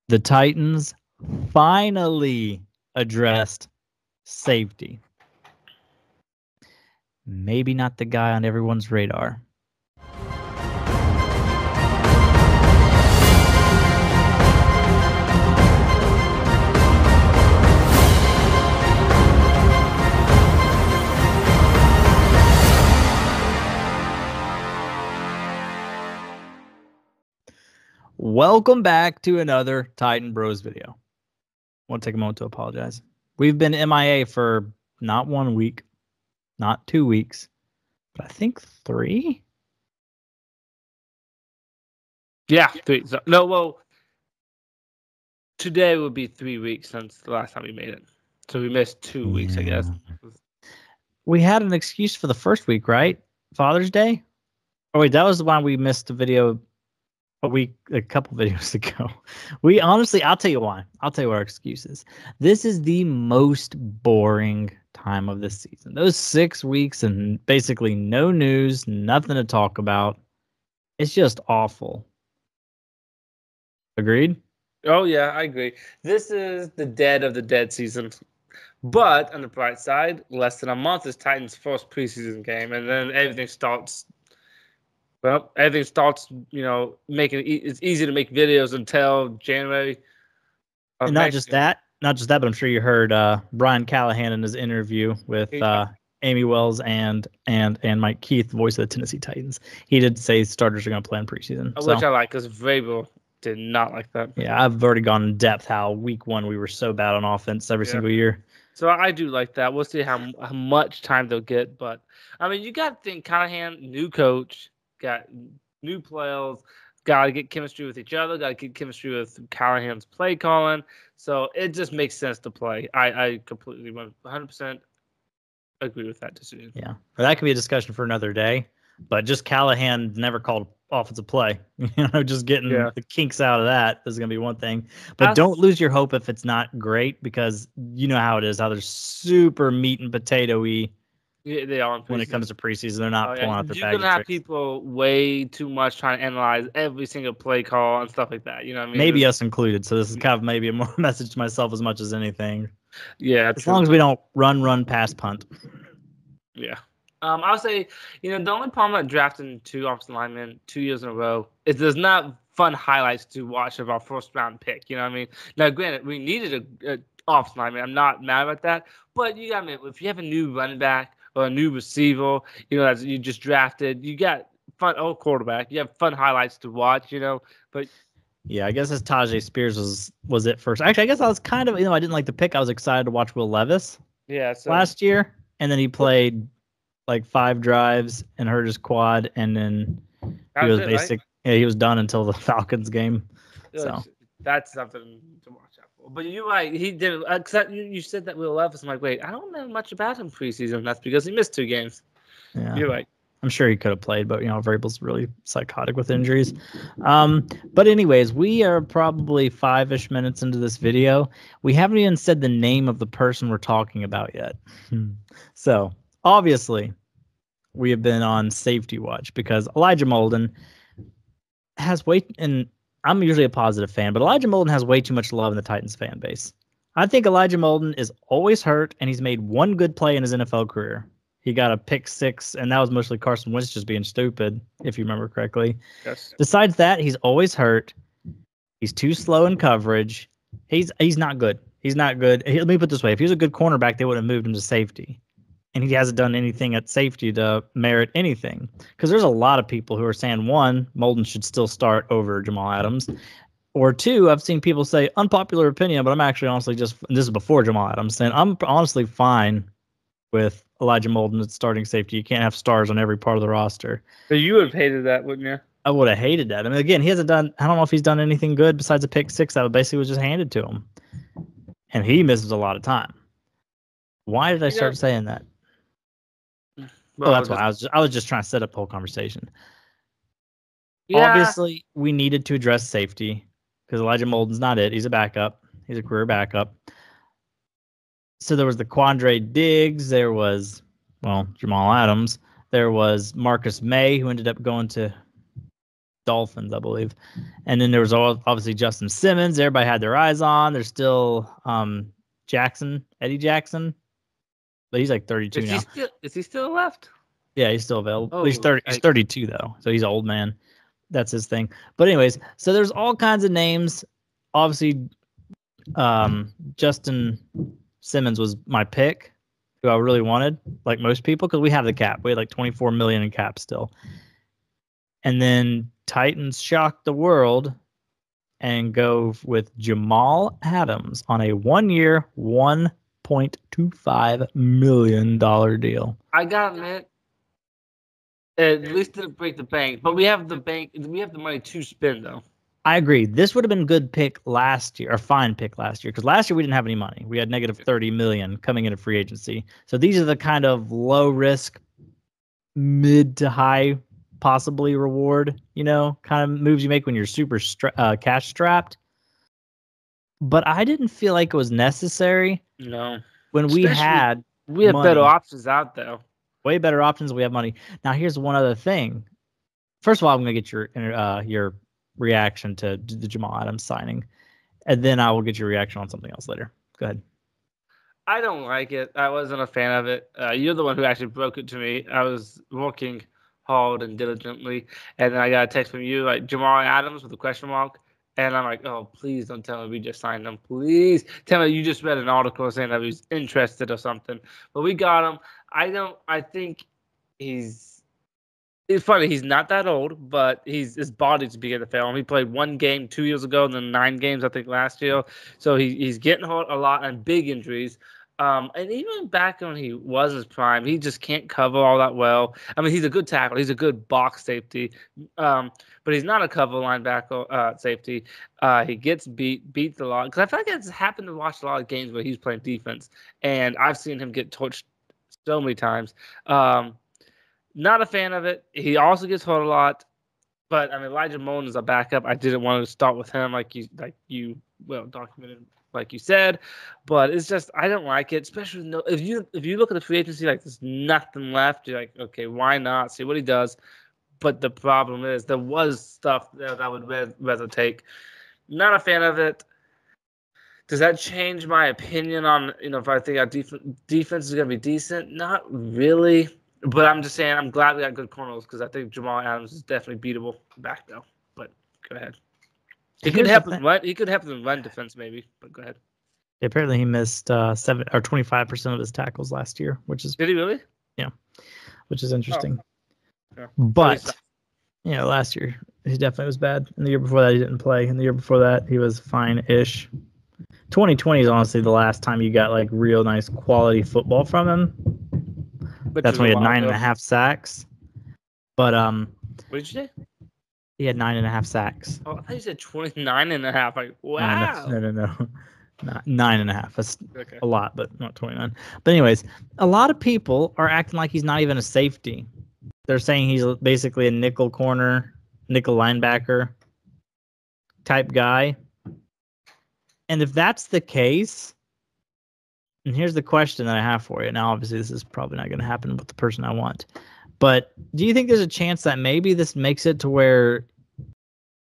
The Titans finally addressed safety. Maybe not the guy on everyone's radar. Welcome back to another Titan Bros video. I want to take a moment to apologize. We've been MIA for not 1 week, not 2 weeks, but I think 3. Yeah, 3. Well, today would be 3 weeks since the last time we made it. So we missed 2 weeks, I guess. We had an excuse for the first week, right? Father's Day? Oh, wait, that was the one we missed a video a couple videos ago. We honestly, I'll tell you why. I'll tell you what our excuse is. This is the most boring time of this season. Those 6 weeks and basically no news, nothing to talk about. It's just awful. Agreed? Oh, yeah, I agree. This is the dead of the dead season. But on the bright side, less than a month is Titans' first preseason game, and then everything starts. Well, everything starts, making it's easy to make videos until January. And not just that, but I'm sure you heard Brian Callahan in his interview with Amy Wells and Mike Keith, voice of the Tennessee Titans. He did say starters are going to play in preseason, which I like because Vrabel did not like that. Yeah, I've already gone in depth how week 1 we were so bad on offense every single year. So I do like that. We'll see how much time they'll get, but I mean, you got to think Callahan, new coach, got new players, got to get chemistry with each other, got to get chemistry with Callahan's play calling. So it just makes sense to play. I completely 100% agree with that decision. Yeah, that could be a discussion for another day. But just Callahan never called offensive play. Just getting the kinks out of that is going to be one thing. But don't lose your hope if it's not great, because you know how it is. How they're super meat and potato-y. Yeah, they are when it comes to preseason. They're not pulling out the bag. You're gonna have people way too much trying to analyze every single play call and stuff like that. You know what I mean? Maybe us included. So this is kind of maybe a more message to myself as much as anything. Yeah, as long as we don't run, pass, punt. Yeah. I'll say, the only problem with drafting 2 offensive linemen 2 years in a row is there's not fun highlights to watch of our first round pick. You know what I mean? Now, granted, we needed a offensive lineman. I'm not mad about that. But you got to admit, if you have a new running back or a new receiver, that you just drafted, you got fun. Oh, quarterback, you have fun highlights to watch. But yeah, I guess as Tajay Spears was it first. Actually, I guess I was kind of, I didn't like the pick. I was excited to watch Will Levis. Yeah. Last year, and then he played like 5 drives and hurt his quad, and then he was basic. Right? Yeah, he was done until the Falcons game. So that's something to watch out for. But you're right, he did. Except you said that Will Levis. I'm like, wait, I don't know much about him preseason. That's because he missed 2 games. Yeah, you're right. I'm sure he could have played, but Vrabel's really psychotic with injuries. But anyways, we are probably 5-ish minutes into this video. We haven't even said the name of the person we're talking about yet. So obviously, we have been on safety watch because Elijah Molden has and I'm usually a positive fan, but Elijah Molden has way too much love in the Titans fan base. I think Elijah Molden is always hurt, and he's made 1 good play in his NFL career. He got a pick 6, and that was mostly Carson Wentz just being stupid, if you remember correctly. Yes. Besides that, he's always hurt. He's too slow in coverage. He's not good. He's not good. Let me put it this way. If he was a good cornerback, they would have moved him to safety. And he hasn't done anything at safety to merit anything. Because there's a lot of people who are saying, 1, Molden should still start over Jamal Adams. Or 2, I've seen people say, unpopular opinion, but I'm actually honestly this is before Jamal Adams, saying I'm honestly fine with Elijah Molden at starting safety. You can't have stars on every part of the roster. So you would have hated that, wouldn't you? I would have hated that. I mean, again, he hasn't done, I don't know if he's done anything good besides a pick 6 that basically was just handed to him. And he misses a lot of time. Why did I start saying that? Well, that's why I was just trying to set up the whole conversation. Yeah. Obviously, we needed to address safety because Elijah Molden's not it. He's a backup. He's a career backup. So there was the Quandre Diggs. There was, Jamal Adams. There was Marcus May, who ended up going to Dolphins, I believe. And then there was obviously Justin Simmons. Everybody had their eyes on. There's still Eddie Jackson, but he's like 32 now. Is he still left? Yeah, he's still available. Oh, he's 30. He's 32 though, so he's an old man. That's his thing. But anyways, so there's all kinds of names. Obviously, Justin Simmons was my pick, who I really wanted, like most people, because we have the cap. We had like 24 million in cap still. And then Titans shocked the world and go with Jamal Adams on a 1-year, $1.25 million deal. I gotta admit, at least didn't break the bank, but we have the bank. We have the money to spend, though. I agree. This would have been a good pick last year, or fine pick last year, because last year we didn't have any money. We had negative 30 million coming into free agency. So these are the kind of low risk, mid to high possibly reward, kind of moves you make when you're super cash strapped. But I didn't feel like it was necessary. No. When we have money. Better options out there. Way better options. We have money. Now here's one other thing. First of all, I'm gonna get your reaction to the Jamal Adams signing, and then I will get your reaction on something else later. Go ahead. I don't like it. I wasn't a fan of it. You're the one who actually broke it to me. I was working hard and diligently, and then I got a text from you like Jamal Adams with a question mark, and I'm like, oh, please don't tell me we just signed him. Please tell me you just read an article saying that he was interested or something. But we got him. I think it's funny. He's not that old, but his body's big in the film. He played 1 game 2 years ago, and then 9 games I think last year. So he's getting hurt a lot and big injuries. And even back when he was his prime, he just can't cover all that well. I mean, he's a good tackle. He's a good box safety, but he's not a cover linebacker safety. He gets beats a lot. Because I feel like it's happened to watch a lot of games where he's playing defense, and I've seen him get torched so many times. Not a fan of it. He also gets hurt a lot. But I mean, Elijah Molden is a backup. I didn't want to start with him like you documented, like you said. But it's just I don't like it, especially if you look at the free agency like there's nothing left. You're like, okay, why not see what he does? But the problem is there was stuff that I would rather take. Not a fan of it. Does that change my opinion on if I think our defense is going to be decent? Not really. But I'm just saying, I'm glad we got good corners because I think Jamal Adams is definitely beatable back though. But go ahead. He could help them run. He could help them run defense maybe. But go ahead. Apparently, he missed 25% of his tackles last year, which is did he really? Yeah, which is interesting. Oh. Yeah. But last year he definitely was bad. And the year before that he didn't play. And the year before that he was fine-ish. 2020 is honestly the last time you got like real nice quality football from him. But that's when he had 9.5 sacks. But what did you say? He had 9.5 sacks. Oh, I thought you said 29.5. Like, wow. No. Not 9.5. That's a lot, but not 29. But anyways, a lot of people are acting like he's not even a safety. They're saying he's basically a nickel corner, nickel linebacker type guy. And if that's the case, and here's the question that I have for you. Now, obviously, this is probably not going to happen with the person I want. But do you think there's a chance that maybe this makes it to where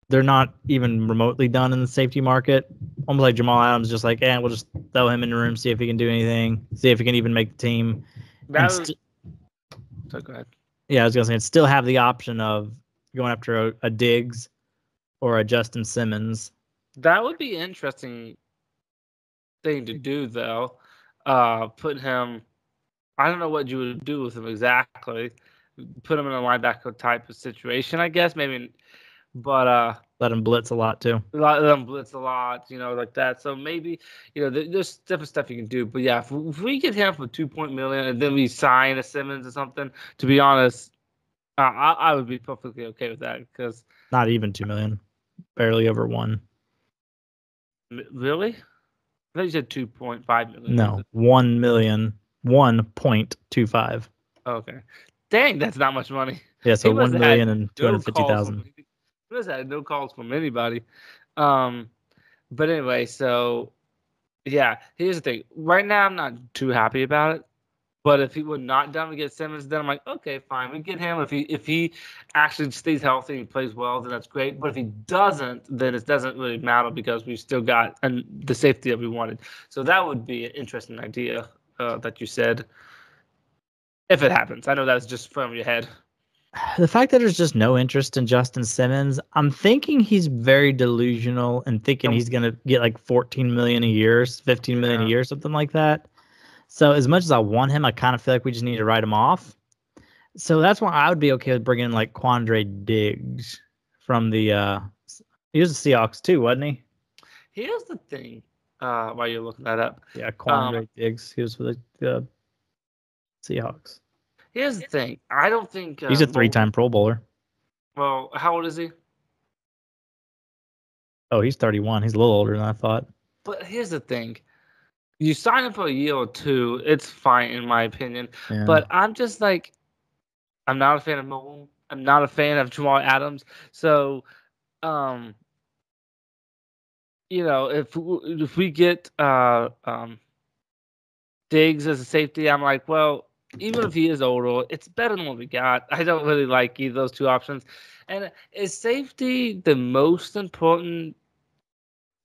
they're not even remotely done in the safety market? Almost like Jamal Adams, just like, we'll just throw him in the room, see if he can do anything, see if he can even make the team. So go ahead. Yeah, I was going to say, and still have the option of going after a Diggs or a Justin Simmons. That would be an interesting thing to do, though. Put him. I don't know what you would do with him exactly. Put him in a linebacker type of situation, I guess. Maybe, but let him blitz a lot too. Let him blitz a lot, like that. So maybe, there's different stuff you can do. But yeah, if we get him for $2 million and then we sign a Simmons or something, to be honest, I would be perfectly okay with that because not even $2 million, barely over $1 million. Really? I thought you said 2.5 million. No, 1 million, 1.25. Okay. Dang, that's not much money. Yeah, so 1,250,000. He must have had no calls from anybody. But anyway, so yeah, here's the thing. Right now, I'm not too happy about it. But if he were not done, we get Simmons. Then I'm like, okay, fine, we get him. If he actually stays healthy and plays well, then that's great. But if he doesn't, then it doesn't really matter because we still got the safety that we wanted. So that would be an interesting idea that you said. If it happens, I know that's just from your head. The fact that there's just no interest in Justin Simmons, I'm thinking he's very delusional and thinking he's gonna get like 14 million a year, 15 million a year, something like that. So as much as I want him, I kind of feel like we just need to write him off. So that's why I would be okay with bringing in like Quandre Diggs from the. He was the Seahawks too, wasn't he? Here's the thing. While you're looking that up, Yeah, Quandre Diggs. He was for the Seahawks. Here's the thing. I don't think he's a 3-time Pro Bowler. Well, how old is he? Oh, he's 31. He's a little older than I thought. But here's the thing. You sign him for a year or two, it's fine in my opinion. Yeah. But I'm just like, I'm not a fan of Moon. I'm not a fan of Jamal Adams. So, if we get Diggs as a safety, I'm like, well, even if he is older, it's better than what we got. I don't really like either of those two options. And is safety the most important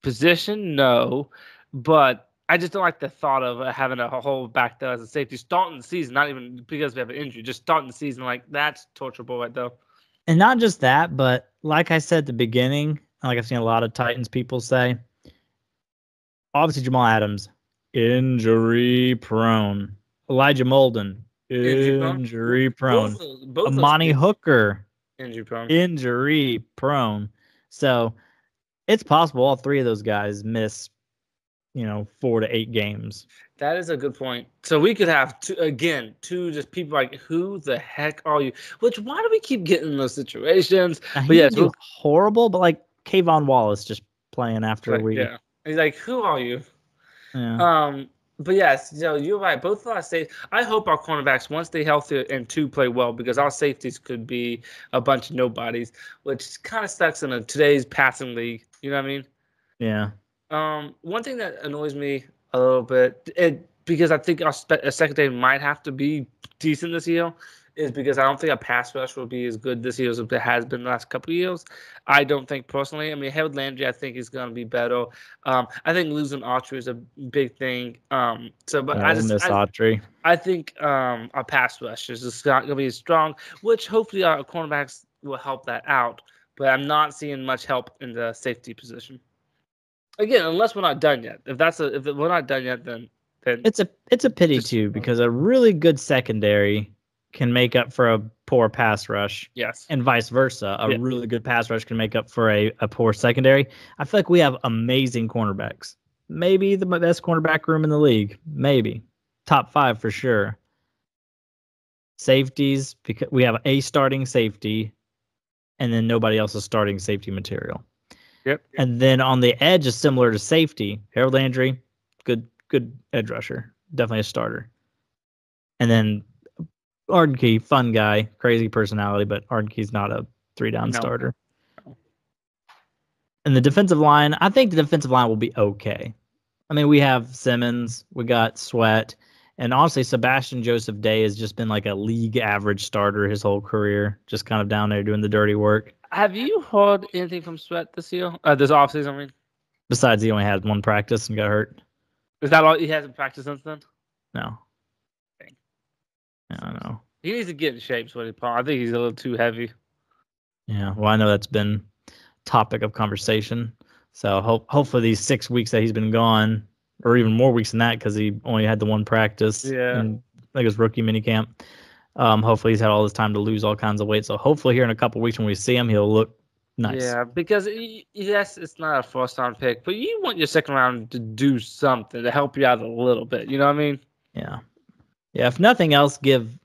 position? No, but I just don't like the thought of having a whole back there as a safety starting the season, not even because we have an injury, just starting the season. Like, that's torturable right there. And not just that, but like I said at the beginning, like I've seen a lot of Titans people say, obviously Jamal Adams, injury prone. Elijah Molden, injury prone. Both Amani Hooker, injury prone. So it's possible all three of those guys miss, 4 to 8 games. That is a good point. So we could have two just people like, who the heck are you? Which, why do we keep getting in those situations? Now, but yeah, horrible. But like Kayvon Wallace just playing after we. Yeah, he's like, who are you? Yeah. But yes, you're right. Both of our safeties. I hope our cornerbacks, one, stay healthy and two, play well, because our safeties could be a bunch of nobodies, which kind of sucks in today's passing league. You know what I mean? Yeah. One thing that annoys me a little bit, because I think our secondary might have to be decent this year, is because I don't think our pass rush will be as good this year as it has been the last couple of years. I don't think personally. I mean, Harold Landry, I think, is going to be better. I think losing Autry is a big thing. I miss Autry. I think our pass rush is just not going to be as strong, which hopefully our cornerbacks will help that out. But I'm not seeing much help in the safety position. Again, unless we're not done yet. If we're not done yet, then it's a pity too, because a really good secondary can make up for a poor pass rush. Yes. And vice versa. A really good pass rush can make up for a poor secondary. I feel like we have amazing cornerbacks. Maybe the best cornerback room in the league. Maybe. Top 5 for sure. Safeties, because we have a starting safety, and then nobody else is starting safety material. Yep. And then on the edge is similar to safety. Harold Landry, good edge rusher. Definitely a starter. And then Ardkey, fun guy, crazy personality, but Ardkey's not a 3-down starter. No. And the defensive line, I think the defensive line will be okay. I mean, we have Simmons, we got Sweat, and honestly, Sebastian Joseph Day has just been like a league average starter his whole career, just kind of down there doing the dirty work. Have you heard anything from Sweat this year? This offseason, I mean? Besides, he only had one practice and got hurt. Is that all? He hasn't practiced since then? No. I don't know. He needs to get in shape, Sweaty Palm. I think he's a little too heavy. Yeah, well, I know that's been topic of conversation. So hopefully these 6 weeks that he's been gone, or even more weeks than that, because he only had the one practice. Yeah. In, I think it was rookie minicamp. Hopefully he's had all this time to lose all kinds of weight. So hopefully here in a couple weeks when we see him, he'll look nice. Yeah, because yes, it's not a first-round pick, but you want your second round to do something to help you out a little bit. You know what I mean? Yeah. Yeah, if nothing else, give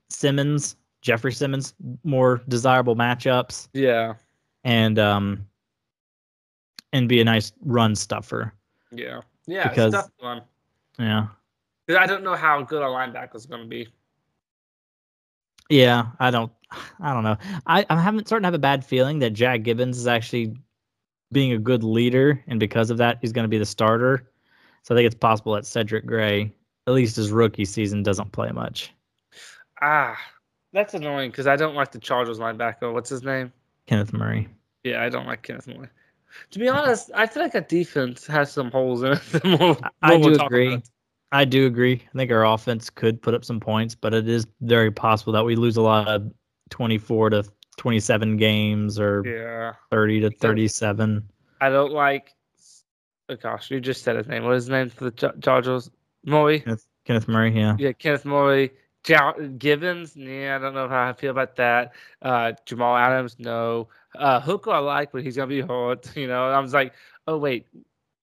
Jeffrey Simmons, more desirable matchups. Yeah. And be a nice run stuffer. Yeah. Yeah, because, it's tough one. Yeah. Because I don't know how good our linebacker is going to be. Yeah, I don't know. I'm starting to have a bad feeling that Jack Gibbons is actually being a good leader, and because of that, he's going to be the starter. So I think it's possible that Cedric Gray, at least his rookie season, doesn't play much. That's annoying because I don't like the Chargers linebacker. What's his name? Kenneth Murray. Yeah, I don't like Kenneth Murray. To be honest, I feel like our defense has some holes in it. The I more we'll do talk about agree. it. I do agree. I think our offense could put up some points, but it is very possible that we lose a lot of 24 to 27 games or Yeah. 30 to 37. I don't like. Oh gosh, you just said his name. What is his name for the Chargers? Murray. Kenneth Murray, yeah. Yeah, Kenneth Murray. Gibbons. Yeah, I don't know how I feel about that. Jamal Adams. No. Hooker I like, but he's gonna be hurt. I was like, oh wait.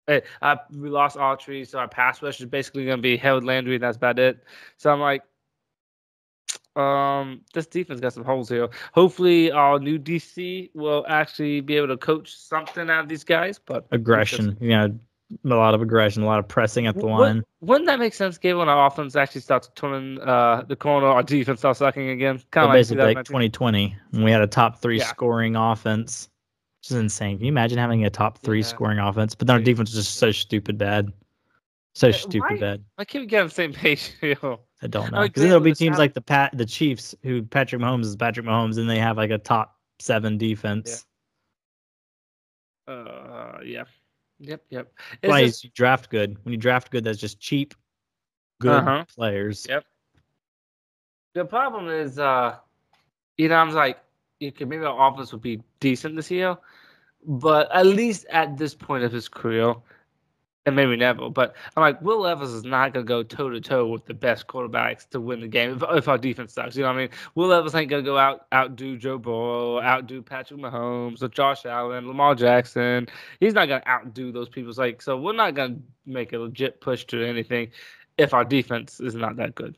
We lost Autry, so our pass rush is basically gonna be Harold Landry, and that's about it. So I'm like, this defense got some holes here. Hopefully, our new DC will actually be able to coach something out of these guys. But aggression, a lot of aggression, a lot of pressing at the line. Wouldn't that make sense, Gabe, when our offense actually starts turning the corner, our defense starts sucking again? Kind of basically like 2020 when we had a top 3 scoring offense. Which is insane. Can you imagine having a top 3 scoring offense? But then our defense was just so stupid bad. So stupid bad. I can't get on the same page. I don't know. Because then there'll be teams like the Chiefs, who Patrick Mahomes is Patrick Mahomes, and they have like a top 7 defense. Yeah. Yep. Why you draft good. When you draft good, that's just cheap, good players. Yep. The problem is, I was like, maybe our offense would be decent this year, but at least at this point of his career, and maybe never. But I'm like, Will Levis is not gonna go toe to toe with the best quarterbacks to win the game if our defense sucks. You know what I mean? Will Levis ain't gonna go outdo Joe Burrow, outdo Patrick Mahomes, or Josh Allen, Lamar Jackson. He's not gonna outdo those people. So we're not gonna make a legit push to anything if our defense is not that good.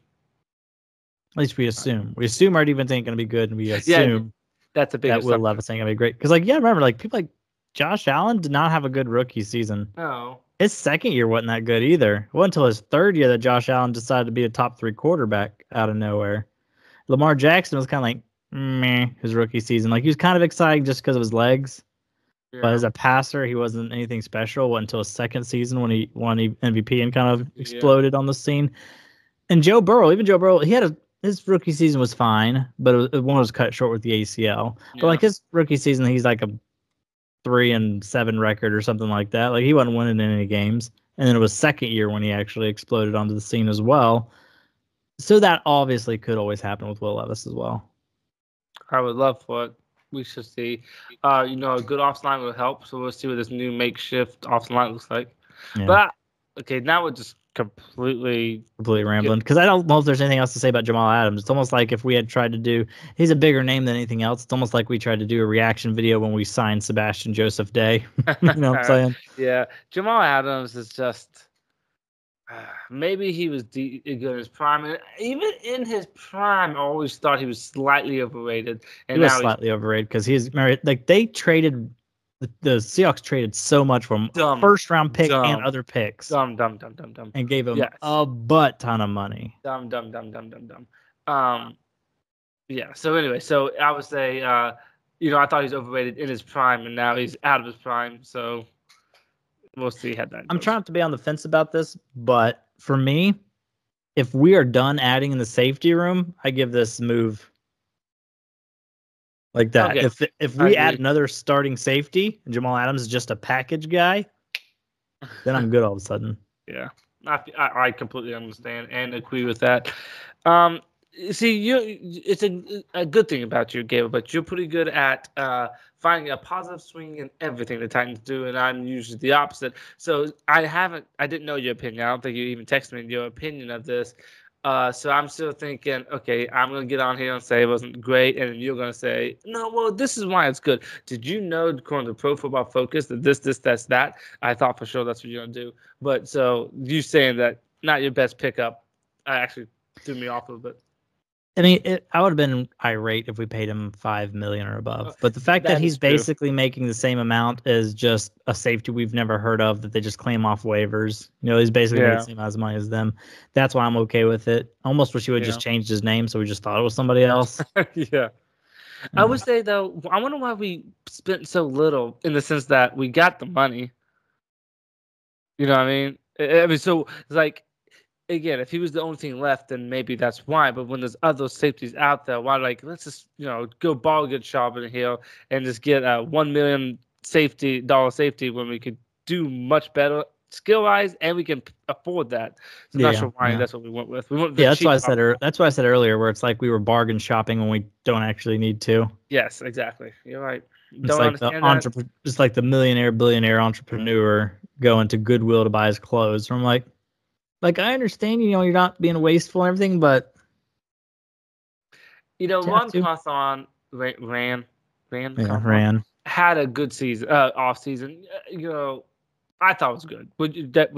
At least we assume. We assume our defense ain't gonna be good, and we assume that's a big that Will Levis ain't gonna be great. Because remember, people like Josh Allen did not have a good rookie season. No. His second year wasn't that good either. It wasn't until his third year that Josh Allen decided to be a top 3 quarterback out of nowhere. Lamar Jackson was kind of like, meh, his rookie season. Like, he was kind of exciting just because of his legs. Yeah. But as a passer, he wasn't anything special until his second season when he won MVP and kind of exploded on the scene. And Joe Burrow, his rookie season was fine, but one was cut short with the ACL. Yeah. But his rookie season, he's like a 3-7 record or something like that. Like, he wasn't winning any games. And then it was second year when he actually exploded onto the scene as well. So that obviously could always happen with Will Levis as well. I would love for it. We should see. A good offensive line will help. So we'll see what this new makeshift offensive line looks like. Yeah. But okay, now we're just completely rambling, because I don't know if there's anything else to say about Jamal Adams. It's almost like if we had tried to do, he's a bigger name than anything else. It's almost like we tried to do a reaction video when we signed Sebastian Joseph Day. You know what I'm saying? Yeah, Jamal Adams is just maybe he was good in his prime. And even in his prime, I always thought he was slightly overrated. And he was slightly overrated because he's married. Like, they traded. The Seahawks traded so much from first round pick and other picks. Dumb. And gave him a butt ton of money. Dumb. Yeah. So anyway, I would say, I thought he was overrated in his prime, and now he's out of his prime. So we'll see how that goes. I'm trying to be on the fence about this, but for me, if we are done adding in the safety room, I give this move. Like that. Okay. If we add another starting safety and Jamal Adams is just a package guy, then I'm good all of a sudden. Yeah, I completely understand and agree with that. See, it's a good thing about you, Gabriel, but you're pretty good at finding a positive swing in everything the Titans do, and I'm usually the opposite. So I didn't know your opinion. I don't think you even texted me your opinion of this. So I'm still thinking, okay, I'm going to get on here and say it wasn't great, and you're going to say, no, well, this is why it's good. Did you know, according to Pro Football Focus, that that's that? I thought for sure that's what you're going to do. But so you saying that not your best pickup, actually threw me off a little bit. I mean, I would have been irate if we paid him $5 million or above. But the fact that he's basically making the same amount as just a safety we've never heard of that they just claim off waivers. He's basically making the same amount of money as them. That's why I'm okay with it. Almost wish he would just changed his name so we just thought it was somebody else. Yeah. I would say, though, I wonder why we spent so little in the sense that we got the money. You know what I mean? So it's like, again, if he was the only thing left, then maybe that's why. But when there's other safeties out there, why let's just go ball get Charbonnet here and just get a $1 million dollar safety when we could do much better skill wise and we can afford that. So I'm not sure why that's what we went with. We went with that's why I said that's why I said earlier where it's like we were bargain shopping when we don't actually need to. Yes, exactly. You're right. It's like it's like the billionaire entrepreneur going to Goodwill to buy his clothes. So I'm like I understand, you're not being wasteful and everything, but Ron Carthon ran had a good season, off season. I thought it was good. Would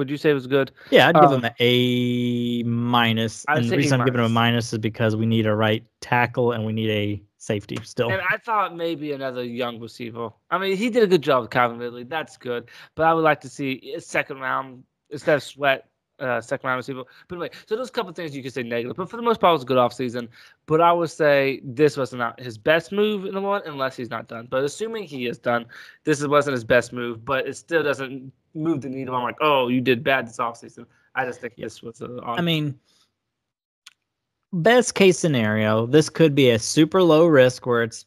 you say it was good? Yeah, I'd give him an A-. And the reason I'm giving him a minus is because we need a right tackle and we need a safety still. And I thought maybe another young receiver. I mean, he did a good job with Calvin Ridley. That's good. But I would like to see a second round instead of Sweat. Second round receiver. But anyway, so there's a couple of things you could say negative. But for the most part, it was a good offseason. But I would say this was not his best move in the one, unless he's not done. But assuming he is done, this wasn't his best move. But it still doesn't move the needle. I'm like, oh, you did bad this offseason. I just think this was I mean, best case scenario, this could be a super low risk where it's,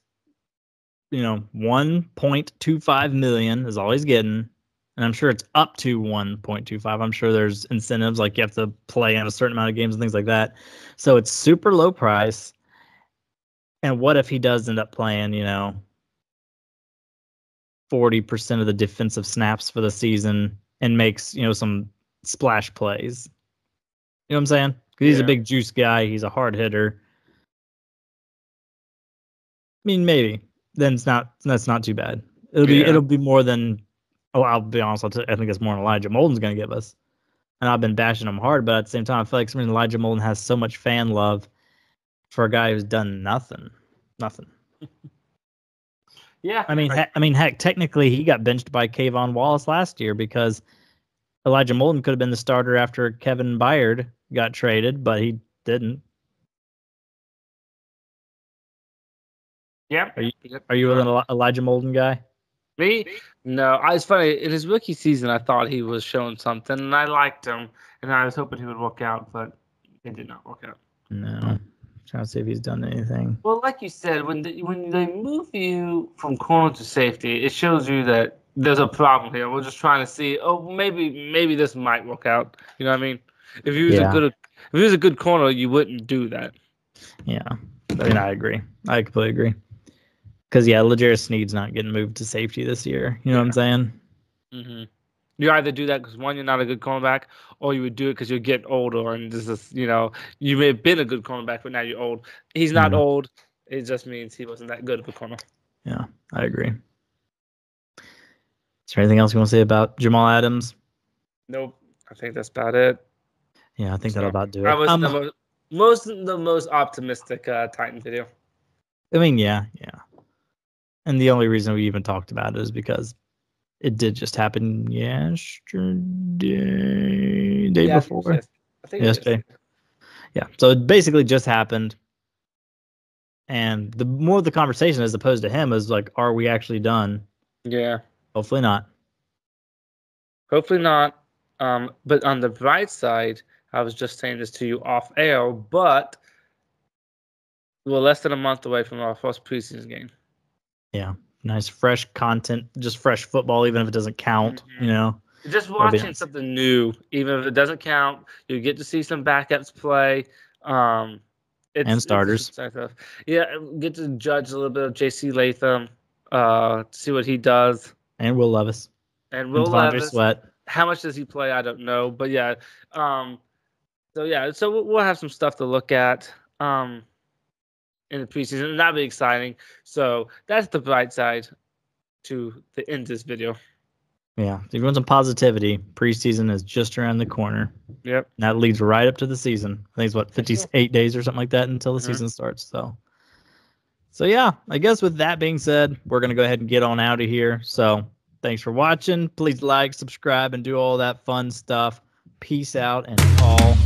$1.25 million is all he's getting. And I'm sure it's up to 1.25. I'm sure there's incentives, like you have to play in a certain amount of games and things like that. So it's super low price. And what if he does end up playing, 40% of the defensive snaps for the season and makes, some splash plays? You know what I'm saying? Because he's a big juice guy. He's a hard hitter. I mean, maybe. Then that's not too bad. It'll be more than... Oh, I'll be honest. I think it's more than Elijah Molden's going to give us. And I've been bashing him hard, but at the same time, I feel like Elijah Molden has so much fan love for a guy who's done nothing. Nothing. Yeah. I mean, heck, technically he got benched by Kayvon Wallace last year because Elijah Molden could have been the starter after Kevin Byard got traded, but he didn't. Yeah. Are you an Elijah Molden guy? Me? No. It's funny. In his rookie season, I thought he was showing something, and I liked him, and I was hoping he would work out, but it did not work out. No. I'm trying to see if he's done anything. Well, like you said, when they move you from corner to safety, it shows you that there's a problem here. We're just trying to see, maybe this might work out. You know what I mean? If he was a good corner, you wouldn't do that. Yeah. I mean, I agree. I completely agree. Because, L'Jarius Sneed's not getting moved to safety this year. You know what I'm saying? Mm-hmm. You either do that because, one, you're not a good cornerback, or you would do it because you're getting older and this is, you may have been a good cornerback, but now you're old. He's not old. It just means he wasn't that good of a corner. Yeah, I agree. Is there anything else you want to say about Jamal Adams? Nope. I think that's about it. Yeah, I think that'll about do it. I was the most optimistic Titan video. I mean, yeah. And the only reason we even talked about it is because it did just happen day before. I think yesterday. Yeah, so it basically just happened. And the more the conversation as opposed to him is like, are we actually done? Yeah. Hopefully not. But on the bright side, I was just saying this to you off air, but we're less than a month away from our first preseason game. Yeah, nice fresh content, just fresh football, even if it doesn't count. Just watching something new, even if it doesn't count, you get to see some backups play, and starters. Get to judge a little bit of J.C. Latham, see what he does, and Will Levis, and Levis. Sweat. How much does he play? I don't know, but yeah. So we'll have some stuff to look at. In the preseason, and that'll be exciting. So that's the bright side to the end of this video. Yeah, if you want some positivity, preseason is just around the corner. Yep. And that leads right up to the season. I think it's 58 days or something like that until the season starts. So yeah, I guess with that being said, we're gonna go ahead and get on out of here. So thanks for watching. Please like, subscribe, and do all that fun stuff. Peace out and all.